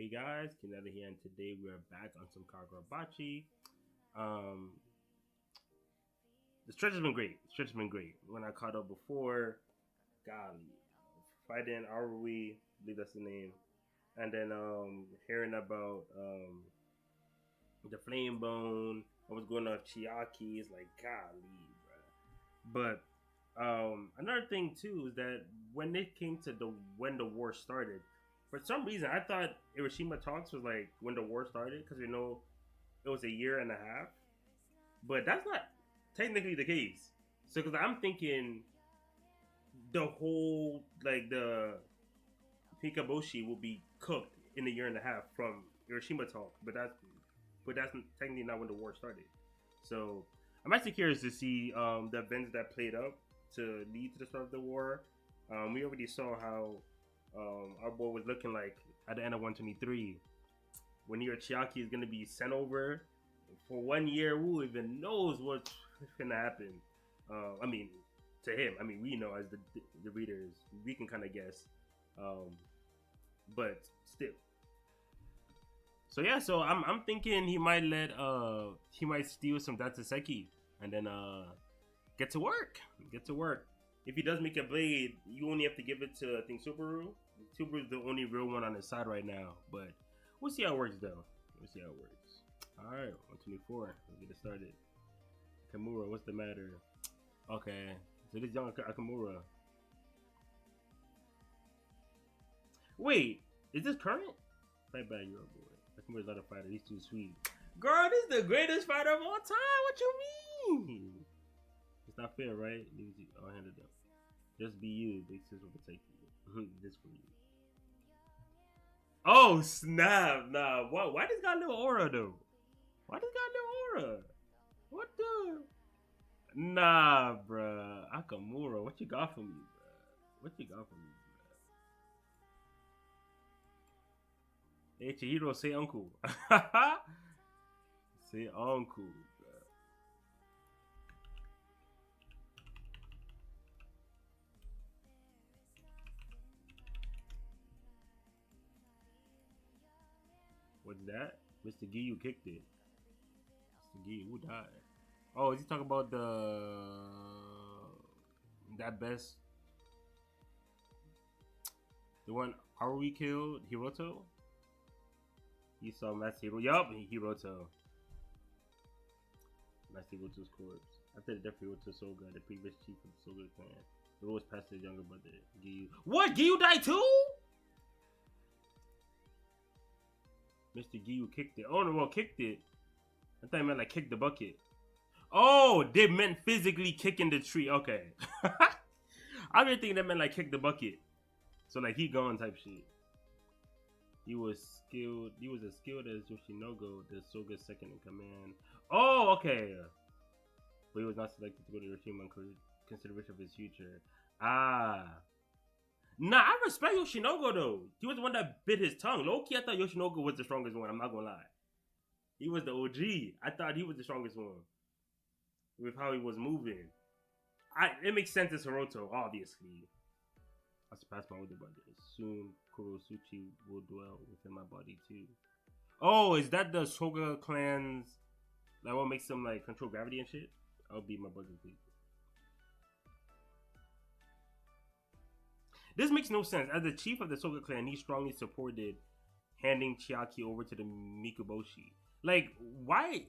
Hey guys, Kaneda here, and today we are back on some Kagurabachi. Um, the stretch has been great. The stretch has been great. When I caught up before, golly, fighting Arui, I believe that's the name, and then hearing about the Flame Bone, what was going on with Chiaki, is like golly, bro. But another thing too is that when it came to when the war started, for some reason I thought Hiroshima talks was like when the war started because it was a year and a half, but that's not technically the case. So because I'm thinking the whole like the Pikaboshi will be cooked in a year and a half from Hiroshima talk, but that's technically not when the war started. So I'm actually curious to see the events that played up to lead to the start of the war. We already saw how our boy was looking like at the end of 123 when Chiaki is going to be sent over for 1 year. Who even knows what's going to happen? I mean, to him, I mean, we know as the readers, we can kind of guess, but still. So yeah, so I'm thinking he might steal some Datsuseki and then get to work. Get to work. If he does make a blade, you only have to give it to I think Subaru. Subaru's the only real one on his side right now, but we'll see how it works though. We'll see how it works. All right, 124. Let's get it started. Akamura, what's the matter? Okay, so this young Akamura. Wait, is this current? Fight back, your boy. Akamura's not a fighter. He's too sweet. Girl, this is the greatest fighter of all time. What you mean? It's not fair, right? I'll hand it up. Just be you. Big sis will protect you. This for you. Oh snap! Nah, why this got a little aura though? Why this got a little aura? What the? Nah, bruh. Akamura, what you got for me, bruh? What you got for me, bruh? Hey, Chihiro, say uncle. Say uncle. What's that? Mr. Giyu kicked it. Mr. Giyu, who died? Oh, is he talking about that best the one Arui killed Hiroto? He saw Master Hiro. Yup, Hiroto. Master Hiroto's corpse. I thought definitely Hiroto Soga, the previous chief of the Soga clan. The rose passed his younger brother, Giyu. What? Giyu died too? Mr. Giyu kicked it. Oh no, well, kicked it. I thought he meant like kick the bucket. Oh, they meant physically kicking the tree. Okay. I didn't think that meant like kick the bucket. So like he gone type shit. He was skilled. He was as skilled as Yoshinogo, the Soga's second in command. Oh, okay. But he was not selected to go to Hiroshima in consideration of his future. Ah. Nah, I respect Yoshinogo though. He was the one that bit his tongue. Low key, I thought Yoshinogo was the strongest one. I'm not gonna lie. He was the OG. I thought he was the strongest one. With how he was moving. It makes sense as Hiroto, obviously. I surpassed my older brother. Soon Kurosuchi will dwell within my body too. Oh, is that the Soga clans? Like what makes them like control gravity and shit? I'll be my brother please. This makes no sense. As the chief of the Soga clan, he strongly supported handing Chiaki over to the Mikuboshi. Like, why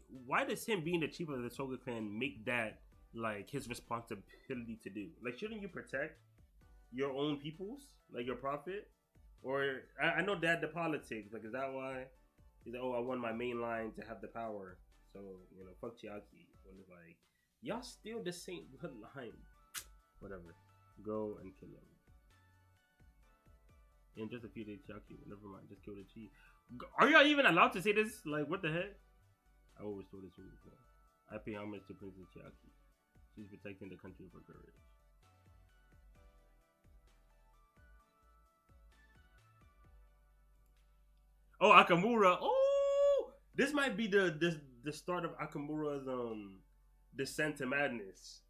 does him being the chief of the Soga clan make that like his responsibility to do? Like, shouldn't you protect your own peoples, like your prophet? Or I know that the politics. Like, is that why? Is that, oh, I want my main line to have the power, so you know, fuck Chiaki. When it's like, y'all still the same bloodline. Whatever, go and kill him. In just a few days, Chiaki. Never mind, just kill the chief. Are y'all even allowed to say this? Like, what the heck? I always told this before. I pay homage to Princess Chiaki. She's protecting the country with her courage. Oh, Akamura. Oh, this might be the start of Akamura's descent to madness.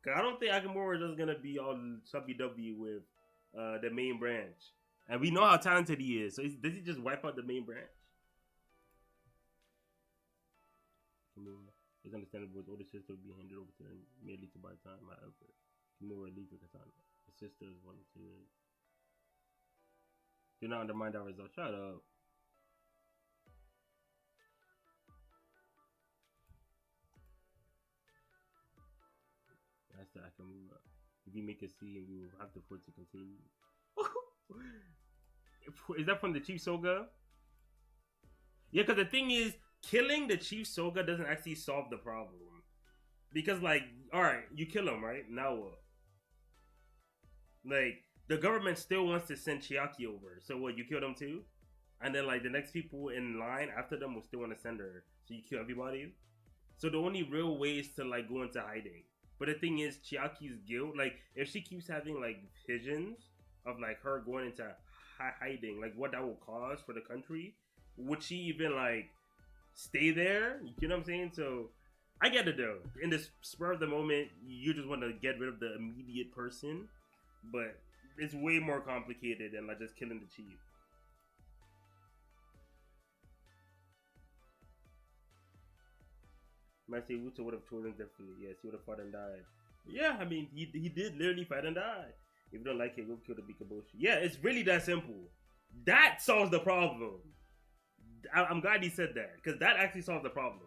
Cause I don't think Akamura is just gonna be all subby W with the main branch. And we know how talented he is. So does he just wipe out the main branch? It's understandable his older sister would be handed over to them merely to buy time. However, Kimura leaves with Katana. His sister is one of two. Do not undermine that result. Shut up. That's the Akamura. If you make a scene, we will have to force to continue. Is that from the Chief Soga? Yeah, because the thing is, killing the Chief Soga doesn't actually solve the problem. Because, like, alright, you kill him, right? Now what? Like, the government still wants to send Chiaki over. So what, you kill them too? And then, like, the next people in line after them will still want to send her. So you kill everybody? So the only real way is to, like, go into hiding. But the thing is, Chiaki's guilt, like, if she keeps having, like, visions of, like, her going into hiding, like, what that will cause for the country, would she even, like, stay there? You know what I'm saying? So, I get it, though. In the spur of the moment, you just want to get rid of the immediate person. But it's way more complicated than, like, just killing the chief. Master Wuto would have chosen differently. Yes, he would have fought and died. Yeah, I mean, he did literally fight and die. If you don't like it, go kill the Bikaboshi. Yeah, it's really that simple. That solves the problem. I'm glad he said that, because that actually solves the problem.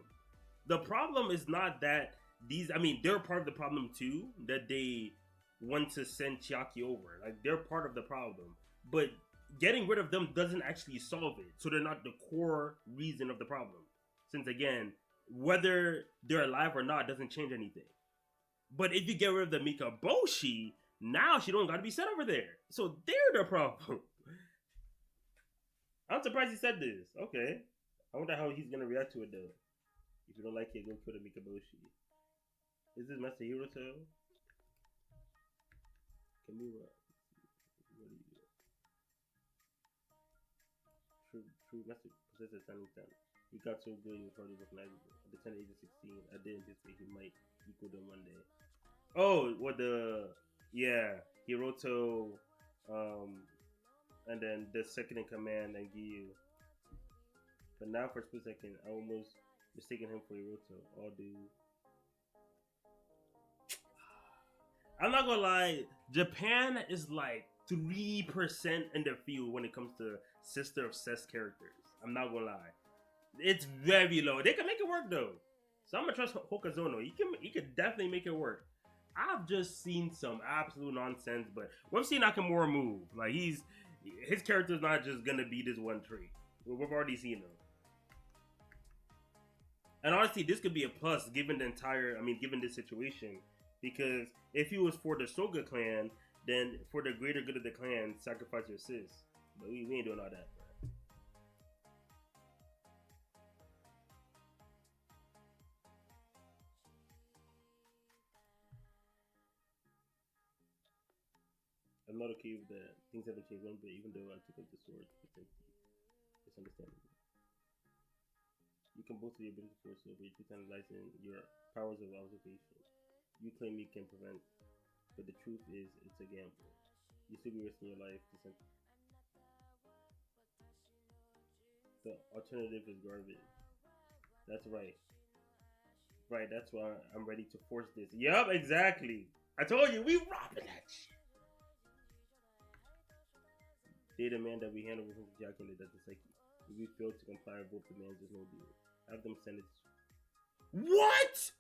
The problem is not that these, I mean, they're part of the problem too, that they want to send Chiaki over. Like, they're part of the problem. But getting rid of them doesn't actually solve it. So they're not the core reason of the problem. Since, again, whether they're alive or not doesn't change anything. But if you get rid of the Mikaboshi, now she don't gotta be sent over there. So they're the problem. I'm surprised he said this. Okay. I wonder how he's gonna react to it though. If you don't like it, go kill the Mikaboshi. Is this Master Hiroto? Kimura. What do you do? True Master possesses standing stand. He got so good he was hardly recognizable. At the tender age of 16, I didn't anticipate he might equal them one day. Oh, what the... Yeah, Hiroto, and then the second in command, and Giyu. But now for a split second, I almost mistaken him for Hiroto. All dude. I'm not gonna lie, Japan is like 3% in the field when it comes to sister obsessed characters. I'm not gonna lie. It's very low. They can make it work though. So I'm gonna trust Hokazono. He can definitely make it work. I've just seen some absolute nonsense, but we've seen Nakamura move. Like his character's not just gonna be this one trait. We've already seen him. And honestly, this could be a plus given given this situation. Because if he was for the Soga clan, then for the greater good of the clan, sacrifice your sis. But we ain't doing all that. I'm not okay with that. Things haven't changed one bit, even though I took up the sword to protect you. It's understandable. You can both be able to force over you analyzing your powers of observation. You claim you can prevent, but the truth is, it's a gamble. You still be risking your life to send. The alternative is garbage. That's right. Right, that's why I'm ready to force this. Yup, exactly. I told you, we robbing that shit. They demand that we hand over his jacket and the Seki. If we fail to comply with both demands, there's no deal. Have them send it. What?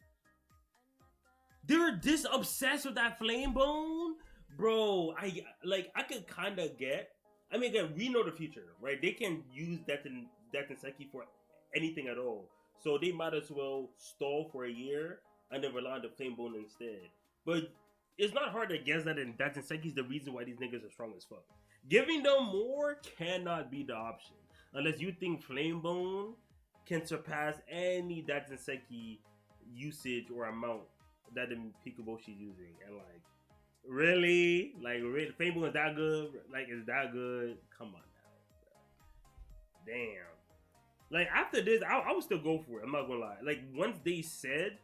They're this obsessed with that flame bone? Bro, I could kind of get. I mean, again, we know the future, right? They can use that Seki for anything at all. So they might as well stall for a year and then rely on the flame bone instead. But it's not hard to guess that Seki is the reason why these niggas are strong as fuck. Giving them more cannot be the option. Unless you think flame bone can surpass any Seki usage or amount that the Pikaboshi is using. And like, really? Like, flame bone is that good? Like, is that good? Come on now. Damn. Like, after this, I would still go for it. I'm not gonna lie. Like, once they said,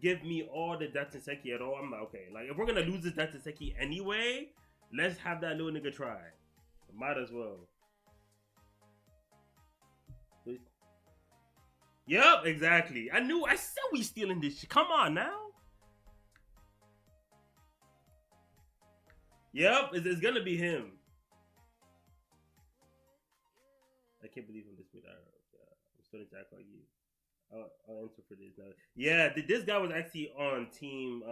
give me all the Seki at all, I'm like, okay. Like, if we're gonna lose this Seki anyway, let's have that little nigga try. Might as well. Yep, exactly. I knew. I said we stealing this shit. Come on now. Yep, it's gonna be him. I can't believe I'm this mid arrow. Yeah, I'm starting to act like you. I'll answer for this now. Yeah, this guy was actually on team.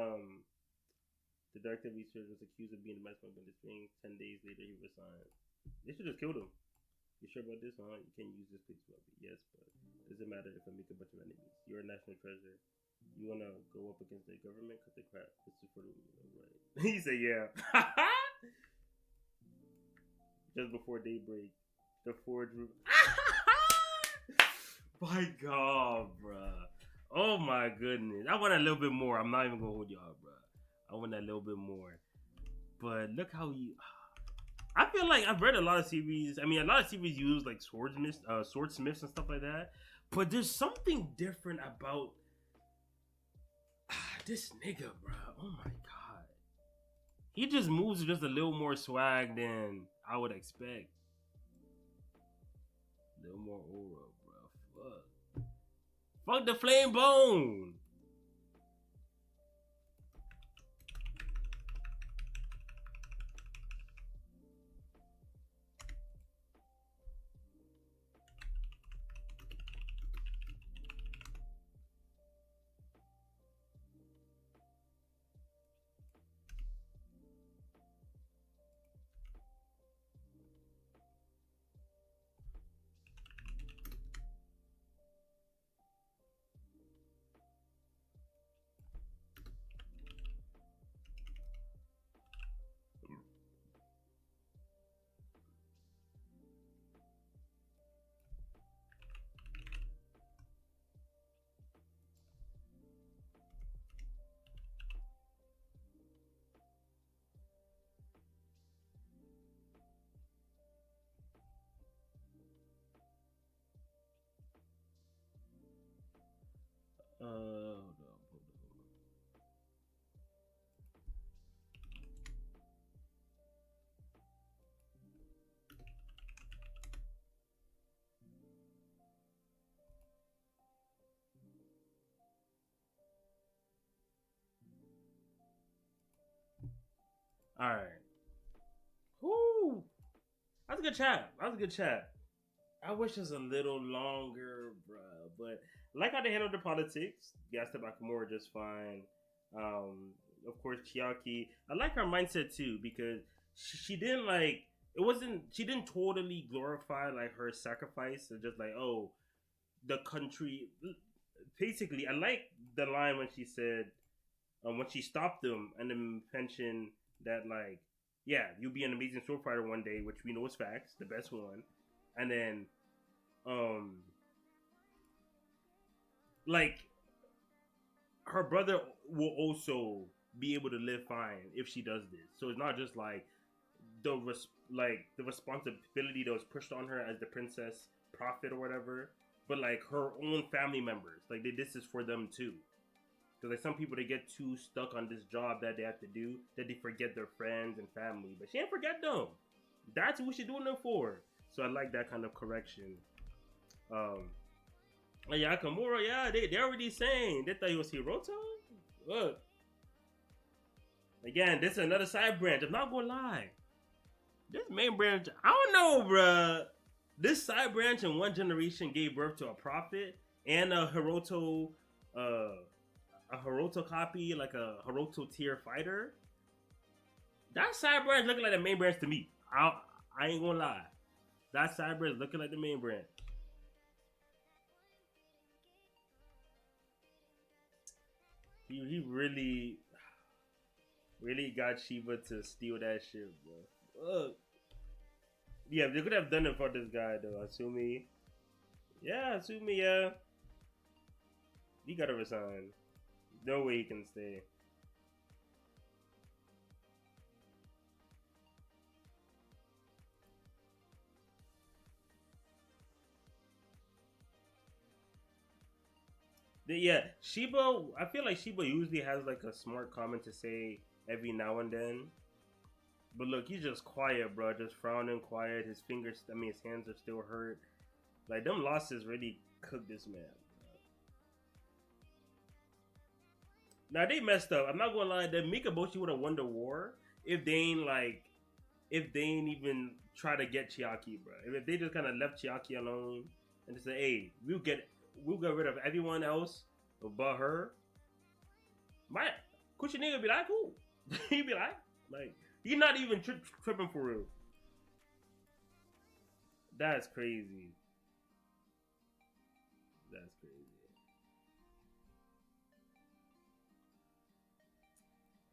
The director of research was accused of being the best member of the string. 10 days later, he resigned. They should just killed him. You sure about this, huh? You can't use this place weapon. Yes, but it doesn't matter if I make a bunch of enemies. You're a national treasure. You wanna go up against the government? Cut the crap. This is for the right. He said, "Yeah." Just before daybreak, the forge. My God, bruh. Oh my goodness. I want a little bit more. I'm not even gonna hold y'all, bruh. I want a little bit more. But look how he. I feel like I've read a lot of series. I mean, a lot of series use like swordsmiths and stuff like that. But there's something different about this nigga, bro. Oh my god, he just moves with just a little more swag than I would expect. A little more aura, bro. Fuck the flame bone. Hold on. All right. Whoo. That's a good chat. That was a good chat. I wish it was a little longer, bruh. But like how they handled the politics, Yasta Bakamura just fine. Of course, Chiaki. I like her mindset too because she didn't like. It wasn't. She didn't totally glorify like her sacrifice. It's just like, oh, the country. Basically, I like the line when she said, when she stopped them and then mentioned that like, yeah, you'll be an amazing sword fighter one day, which we know is facts, the best one, and then um like her brother will also be able to live fine if she does this. So it's not just like the responsibility that was pushed on her as the princess prophet or whatever, but like her own family members. Like this is for them too. Because like some people they get too stuck on this job that they have to do that they forget their friends and family. But she ain't forget them. That's what she's doing them for. So I like that kind of correction. Um, yeah, Akamura, yeah, they already saying they thought he was Hiroto. Look, again, this is another side branch. I'm not gonna lie. This main branch, I don't know, bruh. This side branch in one generation gave birth to a prophet and uh, a Hiroto copy, like a Hiroto tier fighter. That side branch looking like the main branch to me. I ain't gonna lie. That side branch looking like the main branch. He really got Shiba to steal that shit, bro. Look. Yeah, they could have done it for this guy though. Asumi. Yeah, Asumi, yeah. He gotta resign. No way he can stay. Yeah, Shiba. I feel like Shiba usually has like a smart comment to say every now and then, But look, he's just quiet, bro. Just frowning, quiet. His fingers, I mean, his hands are still hurt. Like them losses really cooked this man. Now they messed up. I'm not gonna lie. That Mikaboshi would have won the war if they ain't even try to get Chiaki, bro. If they just kind of left Chiaki alone and just say, "Hey, we'll get rid of everyone else but her." My Kuchinigga would be like, "Cool." He'd be like he's not even tripping for real. That's crazy. That's crazy.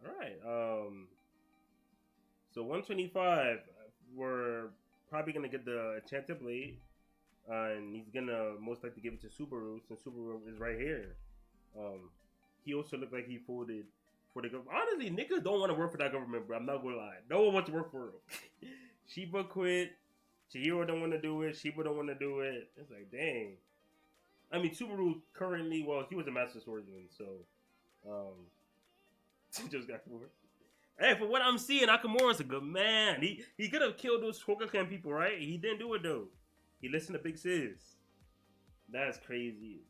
All right. So 125, we're probably gonna get the Enchanted Blade, and he's gonna most likely give it to Subaru since Subaru is right here. He also looked like he folded for the government. Honestly, niggas don't want to work for that government, bro. I'm not gonna lie. No one wants to work for him. Shiba quit. Chihiro don't want to do it. Shiba don't want to do it. It's like, dang. I mean, Subaru currently, well, he was a Master Swordsman, so just got bored. Hey, for what I'm seeing, Nakamura's a good man. He could have killed those Hokukan people, right? He didn't do it though. He listened to Big Sis. That's crazy.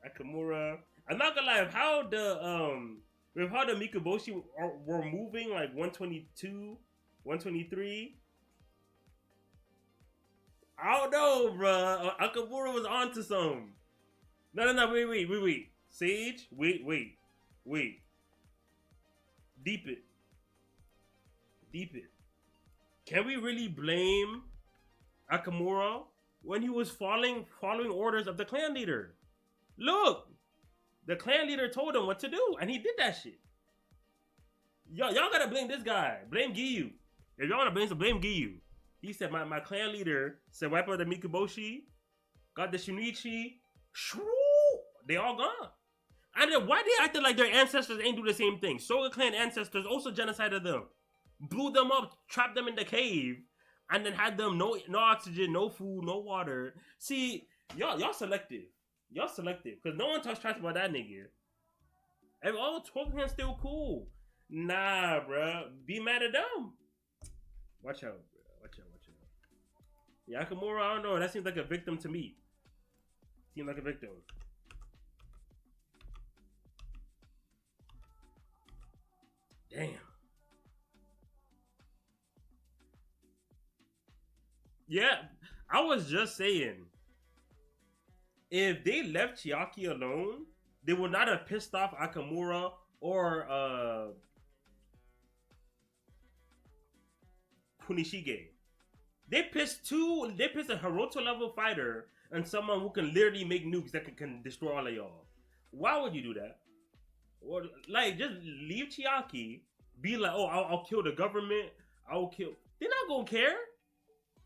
Nakamura. I'm not gonna lie. With how the Mikaboshi were moving, like 122, 123. I don't know, bro. Nakamura was onto something. No. Wait. Sage, wait. Deep it. Can we really blame Nakamura when he was following orders of the clan leader? Look, the clan leader told him what to do, and he did that shit. Y'all gotta blame this guy. Blame Giyu. If y'all wanna blame Giyu. He said my clan leader said wipe out the Mikaboshi, got the Shinichi, shoo, they all gone. And then why they acted like their ancestors ain't do the same thing? Soga clan ancestors also genocided them. Blew them up, trapped them in the cave, and then had them no oxygen, no food, no water. See, y'all selective. Y'all selective. Because no one talks trash about that nigga. And all 12 hands still cool. Nah, bro. Be mad at them. Watch out, bro. Watch out. Yakamura, I don't know. That seems like a victim to me. Seems like a victim. Damn. Yeah, I was just saying, if they left Chiaki alone, they would not have pissed off Akamura or Kunishige. They pissed a Hiroto level fighter and someone who can literally make nukes that can destroy all of y'all. Why would you do that? Or like just leave Chiaki, be like, oh, I'll kill the government. I'll kill. They're not gonna care.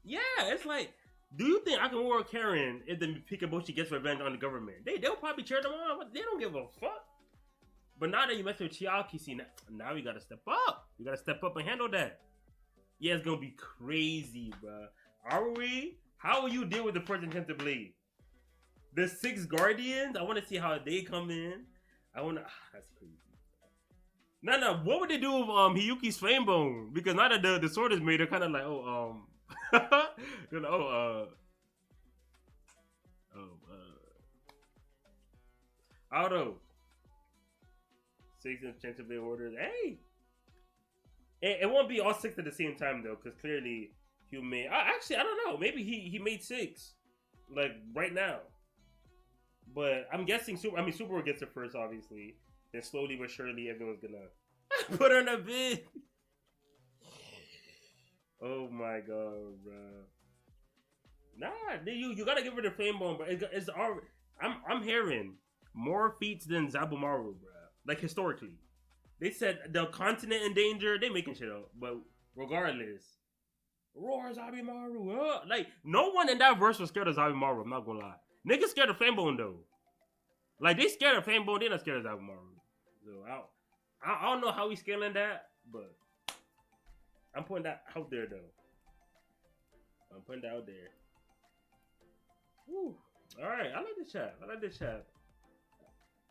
Yeah, it's like, do you think Akamura caring if the Pikaboshi gets revenge on the government? They'll probably cheer them on, but they don't give a fuck. But now that you mess with Chiaki, see, now we gotta step up. We gotta step up and handle that. Yeah, it's gonna be crazy, bro. Are we? How will you deal with the first Enchanted Blade? The 6 Guardians? I want to see how they come in. That's crazy. No. What would they do with Hiyuki's Flame Bone? Because now that the sword is made, they're kind of like, they're like, I don't know. 6 Enchanted Blade orders. Hey, it won't be all 6 at the same time though, because clearly he made. Actually, I don't know. Maybe he made 6, like right now. But I'm guessing Super gets it first, obviously. Then slowly but surely, everyone's gonna put her in a bid. Oh my god, bro. Nah, you gotta give her the Flame Bone, bro. It's already, I'm hearing more feats than Zabumaru, bro. Like historically, they said the continent in danger. They making shit up, but regardless, roar Zabumaru. Like no one in that verse was scared of Zabumaru. I'm not gonna lie. Niggas scared of Flame Bone though. Like they scared of Flame Bone, they not scared of Zabumaru. So I don't know how we scaling that, but I'm putting that out there though. I'm putting that out there. Woo. Alright, I like this chat.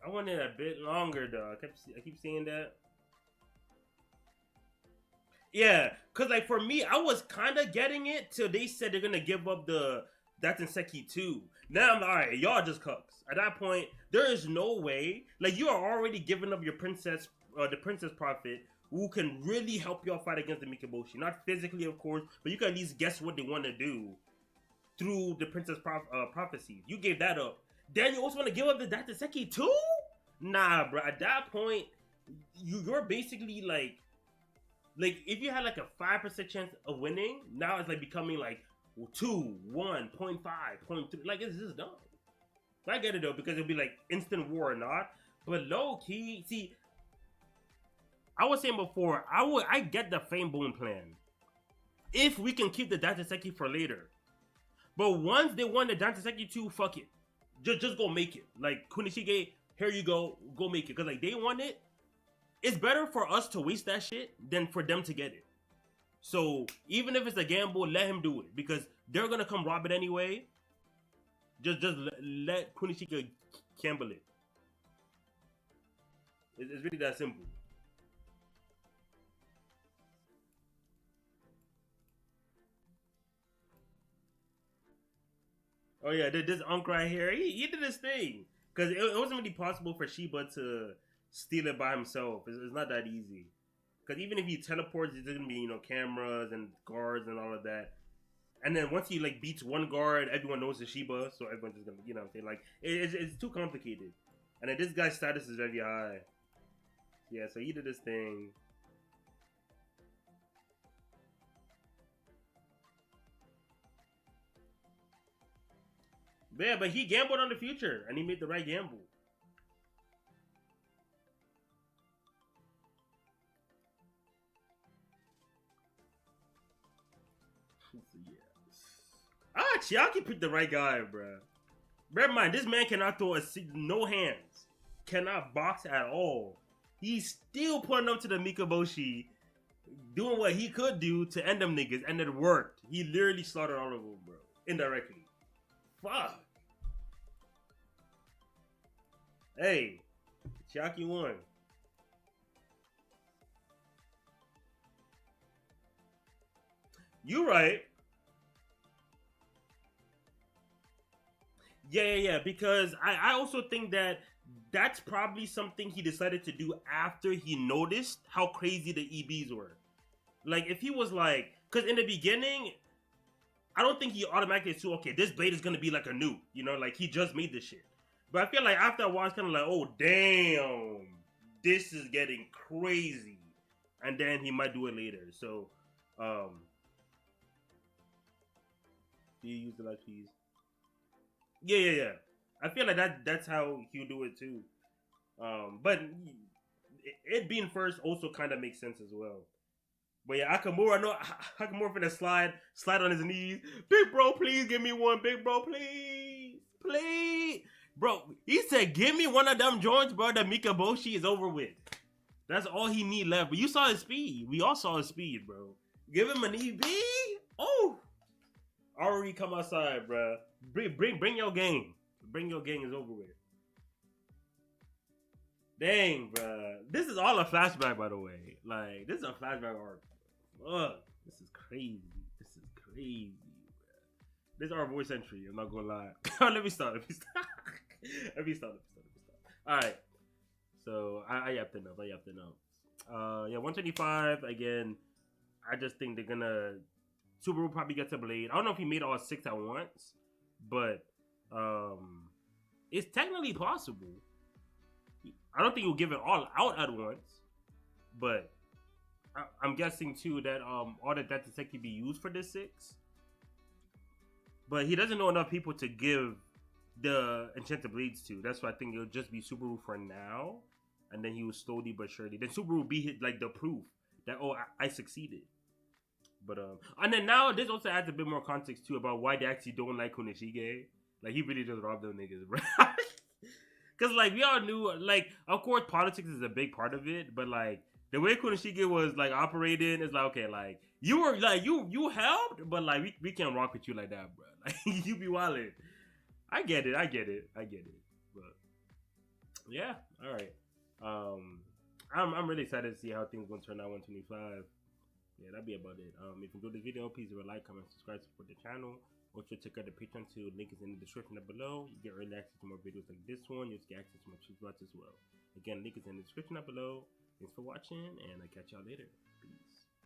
I wanted a bit longer though. I keep seeing that. Yeah, cause like for me, I was kind of getting it till they said they're gonna give up the Seki 2. Now I'm like, all right, y'all just cucks. At that point, there is no way. Like you are already giving up your princess, the princess prophet, who can really help y'all fight against the Mikaboshi. Not physically, of course, but you can at least guess what they want to do through the prophecies. You gave that up. Then you also want to give up the Seki 2? Nah, bro. At that point, you're basically like if you had like a 5% chance of winning, now it's like becoming like 2, 1.5, 0.3. Like it's just dumb. So I get it though because it'll be like instant war or not. But low key, see, I was saying before, I get the Fame Bone plan if we can keep the Dataseki for later. But once they won the Dataseki 2, fuck it, just go make it. Like Kunishige, here you go make it. Cause like they won it. It's better for us to waste that shit than for them to get it. So even if it's a gamble, let him do it because they're gonna come rob it anyway. Just let Kunishika gamble it. It's really that simple. Oh yeah, this Unk right here, he did his thing because it wasn't really possible for Shiba to steal it by himself. It's not that easy. Because even if he teleports, there's gonna be cameras and guards and all of that. And then once he like beats one guard, everyone knows it's Shiba, so everyone's just gonna what I'm saying, like it's too complicated. And then this guy's status is very high. Yeah, so he did this thing. But yeah, but he gambled on the future, and he made the right gamble. Chiaki picked the right guy, bro. Bear in mind, this man cannot throw no hands, cannot box at all. He's still putting up to the Mikaboshi, doing what he could do to end them niggas, and it worked. He literally slaughtered all of them, bro, indirectly. Fuck. Hey, Chiaki won. You right. Yeah. Because I also think that that's probably something he decided to do after he noticed how crazy the EBs were. Like, if he was like, because in the beginning, I don't think he automatically assumed, okay, this blade is gonna be like a nuke, like he just made this shit. But I feel like after a while, it's kind of like, oh damn, this is getting crazy, and then he might do it later. So, do you use the light keys? Yeah. I feel like that's how he'll do it too. But it being first also kind of makes sense as well. But yeah, Akamura, no, Akamura finna slide on his knees. Big bro, please give me one. Big bro, please. Bro, he said, give me one of them joints, bro. The Mikaboshi is over with. That's all he need left. But you saw his speed. We all saw his speed, bro. Give him an EB. Oh, already come outside, bro. Bring your game. Bring your game is over with. Dang, bro. This is all a flashback, by the way. Like, this is a flashback arc. Fuck. This is crazy. This is our voice entry. I'm not gonna lie. Let me start. Alright. So, I yapped enough. Yeah, 125. Again, I just think they're gonna... Subaru probably gets a blade. I don't know if he made all 6 at once. But, it's technically possible. I don't think he'll give it all out at once, but I'm guessing too that all that set can be used for this 6. But he doesn't know enough people to give the enchanted blades to. That's why I think it'll just be Subaru for now, and then he will slowly but surely. Then Subaru will be like the proof that I succeeded. But and then now this also adds a bit more context too about why they actually don't like Kunishige. Like he really just robbed them niggas, bro. Cause like we all knew, like of course politics is a big part of it, but like the way Kunishige was like operating is like okay, like you were like you helped, but like we can't rock with you like that, bro. Like you be wildin'. I get it. But yeah, all right. I'm really excited to see how things gonna turn out 125. yeah, that'd be about it. If you enjoyed this video, please leave a like, comment, subscribe, support the channel. Also check out the Patreon too. Link is in the description down below. You get early access to more videos like this one. You get access to my cheap as well. Again, link is in the description down below. Thanks for watching, and I'll catch y'all later.